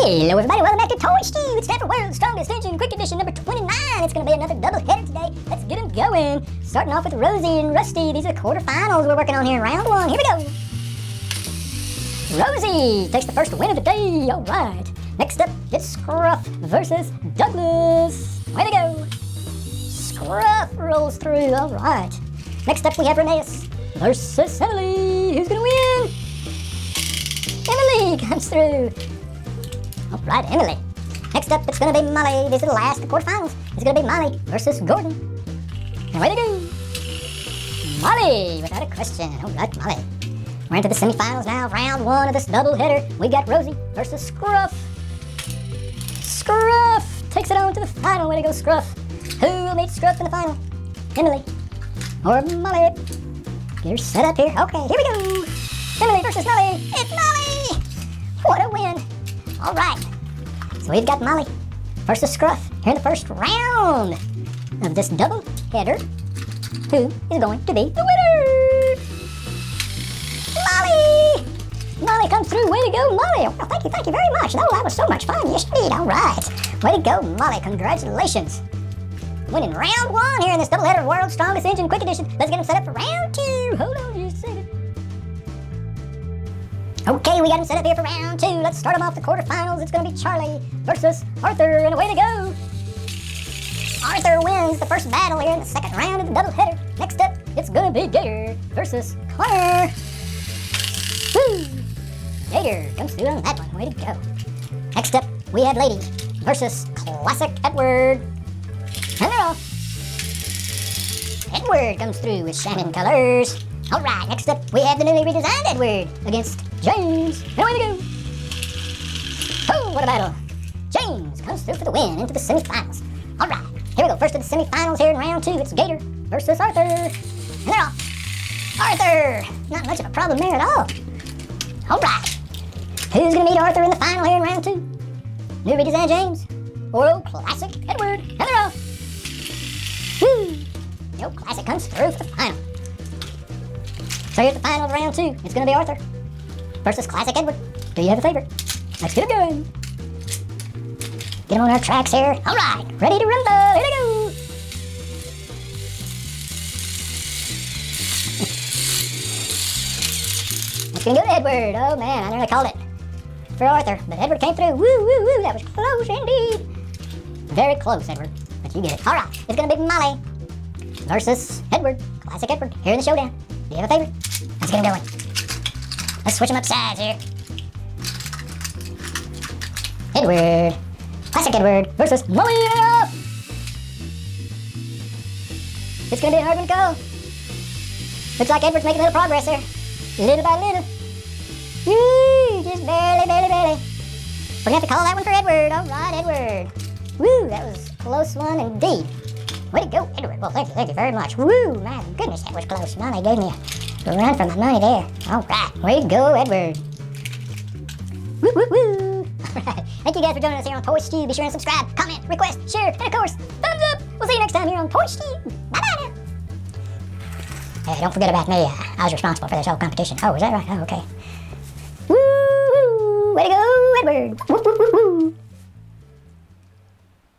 Hello everybody, welcome back to Toy Stew. It's time for World's Strongest Engine Quick Edition number 29. It's going to be another double header today. Let's get them going. Starting off with Rosie and Rusty. These are the quarterfinals we're working on here in round one. Here we go. Rosie takes the first win of the day. All right. Next up, it's Scruff versus Douglas. Way to go. Scruff rolls through. All right. Next up, we have Rheneas versus Emily. Who's going to win? Emily comes through. All right, Emily. Next up, it's going to be Molly. These are the last quarterfinals. It's going to be Molly versus Gordon. And way to go. Molly, without a question. All right, Molly. We're into the semifinals now, round one of this doubleheader. We got Rosie versus Scruff. Scruff takes it on to the final. Way to go, Scruff. Who will meet Scruff in the final? Emily or Molly? Get her set up here. Okay, here we go. Emily versus Molly. It's Molly. What a win. All right, so we've got Molly versus Scruff here in the first round of this double header. Who is going to be the winner? Molly! Molly comes through. Way to go, Molly. Well, thank you very much. No, that was so much fun. Yes, indeed. All right. Way to go, Molly. Congratulations. Winning round one here in this double header World's Strongest Engine Quick Edition. Let's get them set up for round two. Hold on just a second. Okay, we got him set up here for round two. Let's start him off the quarterfinals. It's going to be Charlie versus Arthur, and away to go. Arthur wins the first battle here in the second round of the doubleheader. Next up, it's going to be Gator versus Claire. Woo! Gator comes through on that one. Way to go. Next up, we have Lady versus Classic Edward. And they're off. Edward comes through with Shannon colors. All right, next up, we have the newly redesigned Edward against James. And away to go. Oh, what a battle. James comes through for the win into the semifinals. All right, here we go. First of the semifinals here in round two. It's Gator versus Arthur. And they're off. Arthur. Not much of a problem there at all. All right. Who's going to meet Arthur in the final here in round two? New redesigned James or old Classic Edward? And they're off. Woo. The old Classic comes through for the final. So here's the final of round two. It's going to be Arthur versus Classic Edward. Do you have a favorite? Let's get him going. Get him on our tracks here. All right, ready to rumble. Here we go. It's going to go to Edward. Oh, man, I nearly called it for Arthur. But Edward came through. Woo, woo, woo. That was close indeed. Very close, Edward. But you get it. All right, it's going to be Molly versus Edward. Classic Edward here in the showdown. Do you have a favorite? Let's get him going. Let's switch them up sides here. Edward. Classic Edward versus Molly. It's going to be a hard one to call. Looks like Edward's making a little progress there. Little by little. Woo, just barely. We're going to have to call that one for Edward. All right, Edward. Woo, that was a close one indeed. Way to go, Edward. Well, thank you very much. Woo, my goodness, that was close. Molly gave me a run for my money there. All right, way to go, Edward. Woo, woo, woo. All right, thank you guys for joining us here on Toy Stew. Be sure and subscribe, comment, request, share, and of course, thumbs up. We'll see you next time here on Toy Stew. Bye-bye now. Hey, don't forget about me. I was responsible for this whole competition. Oh, is that right? Oh, okay. Woo, way to go, Edward. Woo, woo, woo, woo.